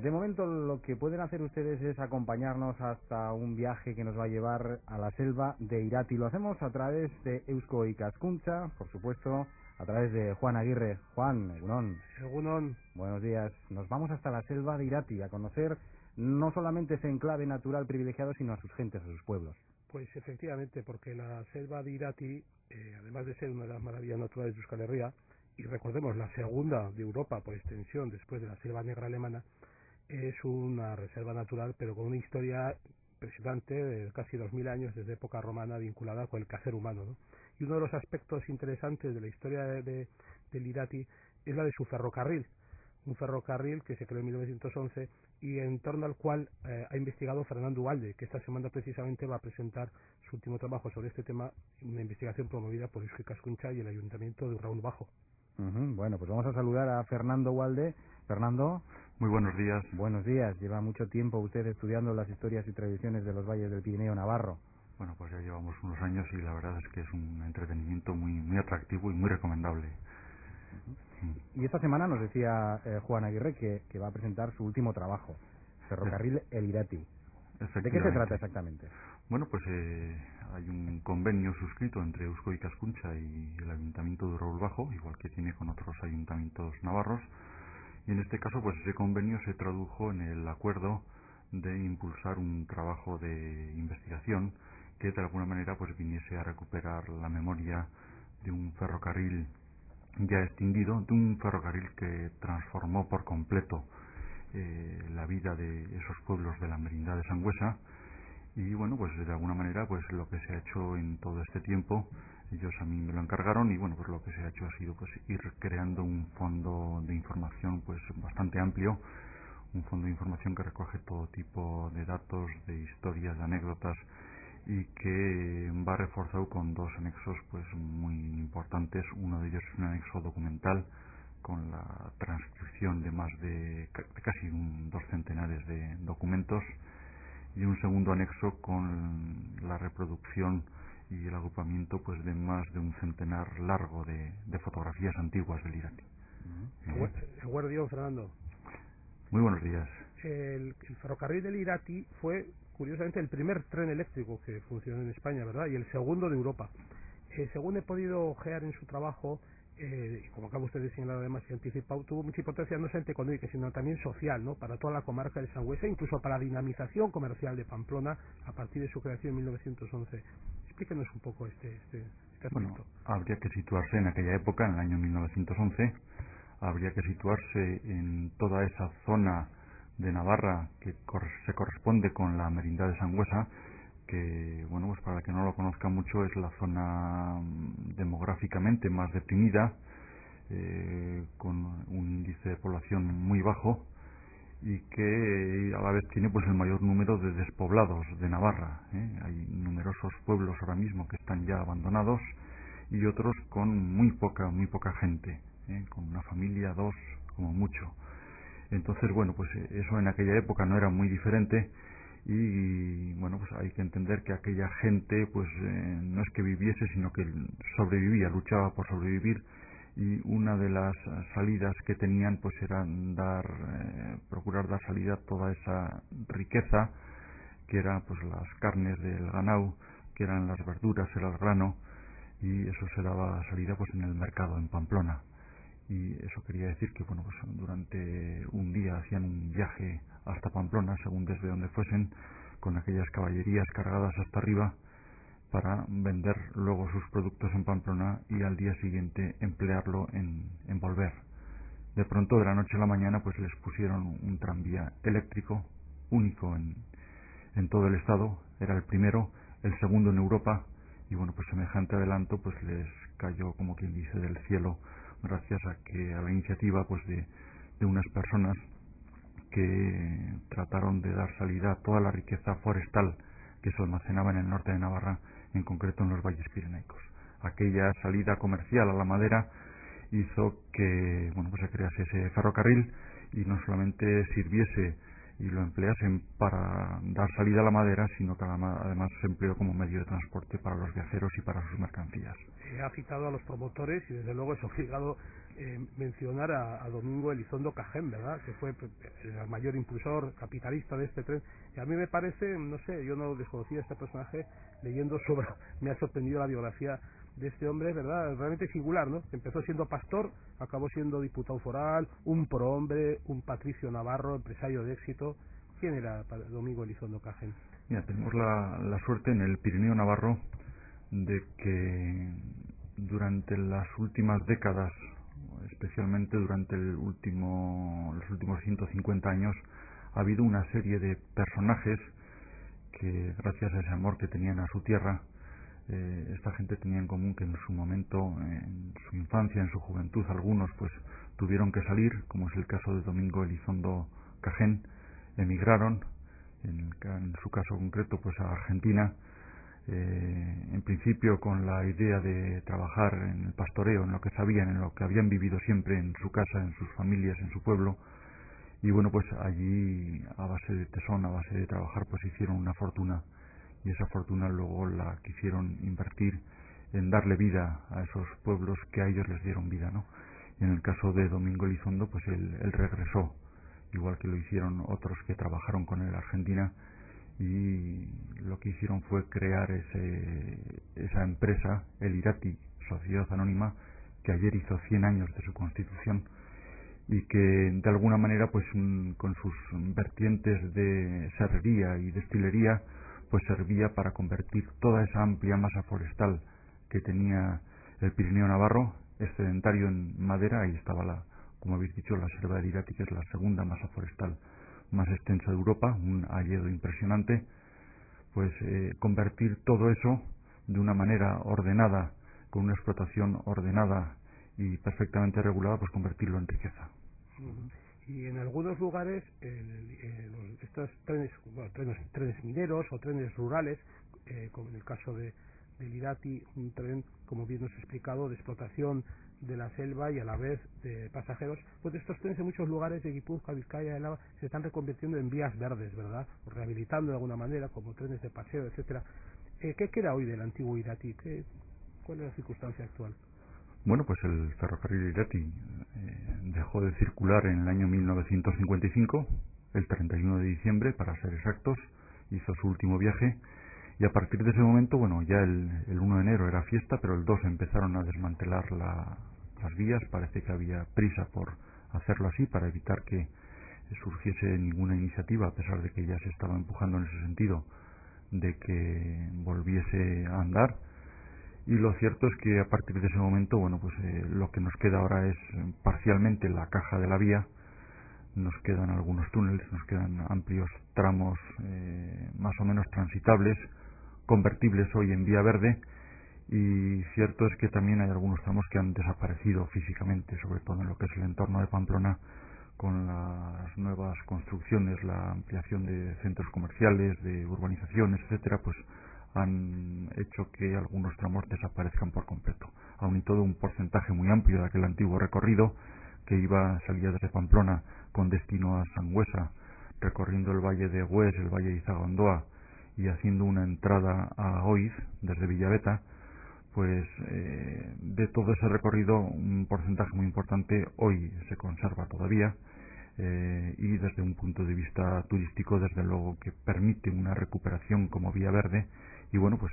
De momento lo que pueden hacer ustedes es acompañarnos hasta un viaje que nos va a llevar a la selva de Irati. Lo hacemos a través de Eusko Ikaskuntza, por supuesto, a través de Juan Aguirre. Juan, Egunon. Egunon. Buenos días. Nos vamos hasta la selva de Irati a conocer no solamente ese enclave natural privilegiado, sino a sus gentes, a sus pueblos. Pues efectivamente, porque la selva de Irati, además de ser una de las maravillas naturales de Euskal Herria, y recordemos la segunda de Europa por extensión después de la selva negra alemana, es una reserva natural pero con una historia impresionante de casi 2000 años desde época romana vinculada con el quehacer humano, ¿no? Y uno de los aspectos interesantes de la historia del Irati es la de su ferrocarril, un ferrocarril que se creó en 1911 y en torno al cual ha investigado Fernando Ugalde, que esta semana precisamente va a presentar su último trabajo sobre este tema, una investigación promovida por Eusko Ikaskuntza y el Ayuntamiento de Raúl Bajo. Bueno, pues vamos a saludar a Fernando Ugalde. Fernando. Muy buenos días. Buenos días. Lleva mucho tiempo usted estudiando las historias y tradiciones de los valles del Pirineo Navarro. Bueno, pues ya llevamos unos años y la verdad es que es un entretenimiento muy atractivo y muy recomendable. Y esta semana nos decía Juan Aguirre que va a presentar su último trabajo, Ferrocarril El Irati. ¿De qué se trata exactamente? Bueno, pues hay un convenio suscrito entre Eusko Ikaskuntza y el Ayuntamiento de Raúl Bajo, igual que tiene con otros ayuntamientos navarros, y en este caso pues ese convenio se tradujo en el acuerdo de impulsar un trabajo de investigación que de alguna manera pues viniese a recuperar la memoria de un ferrocarril ya extinguido, de un ferrocarril que transformó por completo la vida de esos pueblos de la Merindad de Sangüesa. Y bueno, pues de alguna manera pues lo que se ha hecho en todo este tiempo, ellos a mí me lo encargaron y bueno, pues lo que se ha hecho ha sido pues ir creando un fondo de información pues bastante amplio, un fondo de información que recoge todo tipo de datos, de historias, de anécdotas, y que va reforzado con dos anexos pues muy importantes. Uno de ellos es un anexo documental con la transcripción de más de casi dos centenares de documentos, y un segundo anexo con la reproducción y el agrupamiento pues de más de un centenar largo de fotografías antiguas del Irati. Guardián, Fernando. Muy buenos días. El ferrocarril del Irati fue, curiosamente, el primer tren eléctrico que funcionó en España, ¿verdad? Y el segundo de Europa. Según he podido ojear en su trabajo, y como acaba usted de señalar además y anticipado, tuvo mucha importancia no solamente económica, sino también social, ¿no? Para toda la comarca de Sangüesa, incluso para la dinamización comercial de Pamplona a partir de su creación en 1911. Explíquenos un poco este aspecto. Bueno, habría que situarse en aquella época, en el año 1911, habría que situarse en toda esa zona de Navarra que se corresponde con la Merindad de Sangüesa, que, bueno, pues para el que no lo conozca mucho, es la zona demográficamente más deprimida, con un índice de población muy bajo, y que a la vez tiene pues el mayor número de despoblados de Navarra. Hay numerosos pueblos ahora mismo que están ya abandonados y otros con muy poca gente, con una familia, dos como mucho. Entonces, bueno, pues eso en aquella época no era muy diferente, y bueno, pues hay que entender que aquella gente pues no es que viviese, sino que sobrevivía, luchaba por sobrevivir, y una de las salidas que tenían pues era procurar dar salida a toda esa riqueza que eran pues las carnes del ganado, que eran las verduras, era el grano, y eso se daba salida pues en el mercado en Pamplona. Y eso quería decir que bueno, pues durante un día hacían un viaje hasta Pamplona, según desde donde fuesen, con aquellas caballerías cargadas hasta arriba, para vender luego sus productos en Pamplona y al día siguiente emplearlo en volver. De pronto, de la noche a la mañana, pues les pusieron un tranvía eléctrico único en todo el estado. Era el primero, el segundo en Europa, y bueno, pues semejante adelanto pues les cayó, como quien dice, del cielo, gracias a la iniciativa pues de unas personas que trataron de dar salida a toda la riqueza forestal que se almacenaba en el norte de Navarra, en concreto en los valles pirenaicos. Aquella salida comercial a la madera hizo que bueno, pues se crease ese ferrocarril, y no solamente sirviese y lo empleasen para dar salida a la madera, sino que además se empleó como medio de transporte para los viajeros y para sus mercancías. Ha citado a los promotores y desde luego es obligado mencionar a Domingo Elizondo Cajén, ¿verdad? Que fue el mayor impulsor capitalista de este tren. Y a mí me parece, no sé, yo no desconocía este personaje, leyendo sobre, me ha sorprendido la biografía de este hombre, ¿verdad? Realmente singular, ¿no? Empezó siendo pastor, acabó siendo diputado foral, un prohombre, un patricio navarro, empresario de éxito. ¿Quién era Domingo Elizondo Cajén? Mira, tenemos la suerte en el Pirineo Navarro de que durante las últimas décadas, especialmente durante los últimos 150 años, ha habido una serie de personajes que, gracias a ese amor que tenían a su tierra, esta gente tenía en común que en su momento, en su infancia, en su juventud, algunos pues tuvieron que salir, como es el caso de Domingo Elizondo Cajén, emigraron, en su caso concreto, pues a Argentina, en principio con la idea de trabajar en el pastoreo, en lo que sabían, en lo que habían vivido siempre en su casa, en sus familias, en su pueblo, y bueno, pues allí a base de tesón, a base de trabajar, pues hicieron una fortuna, y esa fortuna luego la quisieron invertir en darle vida a esos pueblos que a ellos les dieron vida, ¿no? Y en el caso de Domingo Elizondo, pues él regresó, igual que lo hicieron otros que trabajaron con él en Argentina, y lo que hicieron fue crear esa empresa, el Irati, Sociedad Anónima, que ayer hizo 100 años de su constitución, y que de alguna manera, pues con sus vertientes de serrería y destilería, pues servía para convertir toda esa amplia masa forestal que tenía el Pirineo Navarro, excedentario en madera. Ahí estaba, como habéis dicho, la selva del Irati, que es la segunda masa forestal más extensa de Europa, un hayedo impresionante, pues convertir todo eso de una manera ordenada, con una explotación ordenada y perfectamente regulada, pues convertirlo en riqueza. Y en algunos lugares estos trenes, bueno, trenes mineros o trenes rurales, como en el caso del Irati, un tren, como bien nos ha explicado, de explotación de la selva y a la vez de pasajeros, pues estos trenes en muchos lugares de Guipúzcoa, Vizcaya, Álava, se están reconvirtiendo en vías verdes, ¿verdad? O rehabilitando de alguna manera, como trenes de paseo, etcétera. ¿Qué queda hoy del antiguo Irati? ¿Cuál es la circunstancia actual? Bueno, pues el ferrocarril Irati dejó de circular en el año 1955, el 31 de diciembre, para ser exactos, hizo su último viaje, y a partir de ese momento, bueno, ya el 1 de enero era fiesta, pero el 2 empezaron a desmantelar las vías. Parece que había prisa por hacerlo así, para evitar que surgiese ninguna iniciativa, a pesar de que ya se estaba empujando en ese sentido, de que volviese a andar. Y lo cierto es que a partir de ese momento, bueno, pues lo que nos queda ahora es parcialmente la caja de la vía. Nos quedan algunos túneles, nos quedan amplios tramos más o menos transitables, convertibles hoy en vía verde, y cierto es que también hay algunos tramos que han desaparecido físicamente, sobre todo en lo que es el entorno de Pamplona, con las nuevas construcciones, la ampliación de centros comerciales, de urbanizaciones, etcétera, pues han hecho que algunos tramos desaparezcan por completo. Aun y todo, un porcentaje muy amplio de aquel antiguo recorrido que salía desde Pamplona con destino a Sangüesa, recorriendo el valle de Gües, el valle de Izagondoa, y haciendo una entrada a Oiz desde Villaveta, pues de todo ese recorrido un porcentaje muy importante hoy se conserva todavía, y desde un punto de vista turístico, desde luego que permite una recuperación como vía verde. Y bueno, pues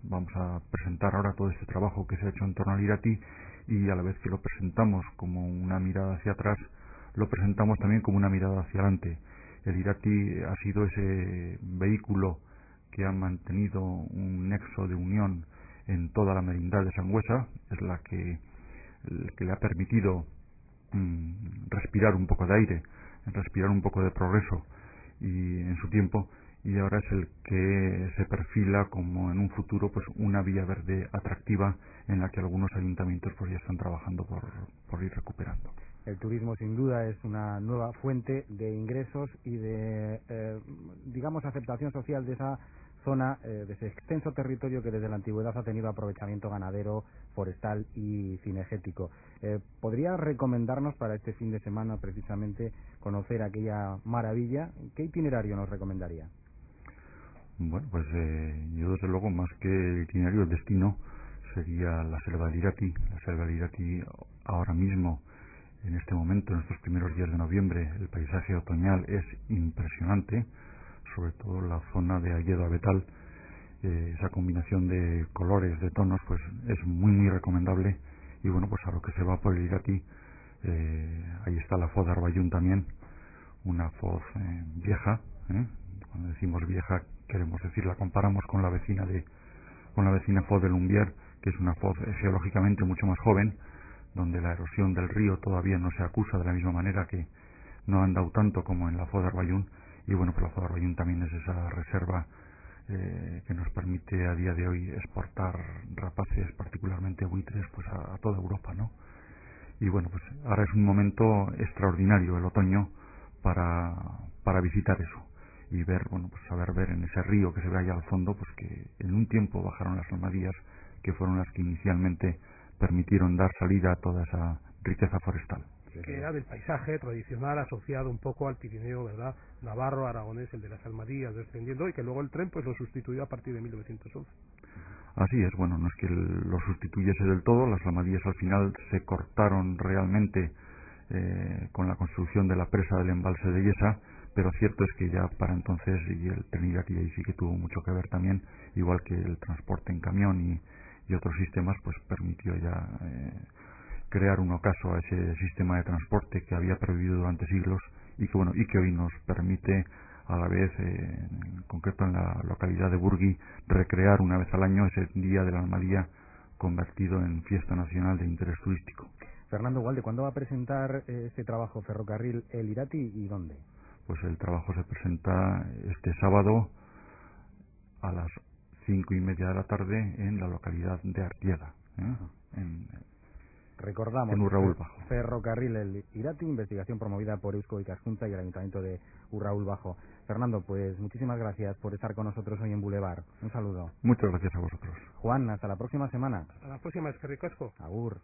vamos a presentar ahora todo este trabajo que se ha hecho en torno al Irati, y a la vez que lo presentamos como una mirada hacia atrás, lo presentamos también como una mirada hacia adelante. El Irati ha sido ese vehículo que ha mantenido un nexo de unión en toda la merindad de Sangüesa, es la que le ha permitido respirar un poco de aire, respirar un poco de progreso y en su tiempo, y ahora es el que se perfila como en un futuro pues una vía verde atractiva, en la que algunos ayuntamientos pues ya están trabajando por ir recuperando. El turismo sin duda es una nueva fuente de ingresos y de digamos aceptación social de esa zona, de ese extenso territorio que desde la antigüedad ha tenido aprovechamiento ganadero, forestal y cinegético. ¿Podría recomendarnos para este fin de semana precisamente conocer aquella maravilla? ¿Qué itinerario nos recomendaría? Bueno, pues yo desde luego, más que el itinerario, el destino sería la selva del Irati. La selva del Irati ahora mismo, en este momento, en estos primeros días de noviembre, el paisaje otoñal es impresionante, sobre todo la zona de Ayedo a Betal. Esa combinación de colores, de tonos, pues es muy recomendable. Y bueno, pues a lo que se va por el Irati, ahí está la foz de Arbayún también, una foz vieja. Cuando decimos vieja queremos decir, la comparamos con la vecina foz de Lumbier, que es una foz geológicamente mucho más joven, donde la erosión del río todavía no se acusa de la misma manera, que no han dado tanto como en la foz de Arbayún. Y bueno, pues la foz de Arbayún también es esa reserva que nos permite a día de hoy exportar rapaces, particularmente buitres, pues a toda Europa, ¿no? Y bueno, pues ahora es un momento extraordinario, el otoño, para visitar eso y ver, bueno, pues saber ver en ese río que se ve allá al fondo, pues que en un tiempo bajaron las almadías, que fueron las que inicialmente permitieron dar salida a toda esa riqueza forestal. Que era del paisaje tradicional asociado un poco al Pirineo, ¿verdad? Navarro, aragonés, el de las almadías, descendiendo, y que luego el tren pues lo sustituyó a partir de 1911. Así es, bueno, no es que lo sustituyese del todo, las almadías al final se cortaron realmente con la construcción de la presa del embalse de Yesa, pero cierto es que ya para entonces, y el tren Irati ahí sí que tuvo mucho que ver también, igual que el transporte en camión y otros sistemas, pues permitió ya crear un ocaso a ese sistema de transporte que había pervivido durante siglos y que hoy nos permite, a la vez, en concreto en la localidad de Burgui, recrear una vez al año ese Día de la Almadía convertido en fiesta nacional de interés turístico. Fernando Gualde, ¿cuándo va a presentar este trabajo Ferrocarril El Irati y dónde? Pues el trabajo se presenta este sábado a las 5:30 de la tarde en la localidad de Artieda, Recordamos, en Urraúl Bajo. Ferrocarril El Irati, investigación promovida por Eusko Ikaskuntza y el Ayuntamiento de Urraúl Bajo. Fernando, pues muchísimas gracias por estar con nosotros hoy en Boulevard. Un saludo. Muchas gracias a vosotros. Juan, hasta la próxima semana. Hasta la próxima, Eskerrik asko. Agur.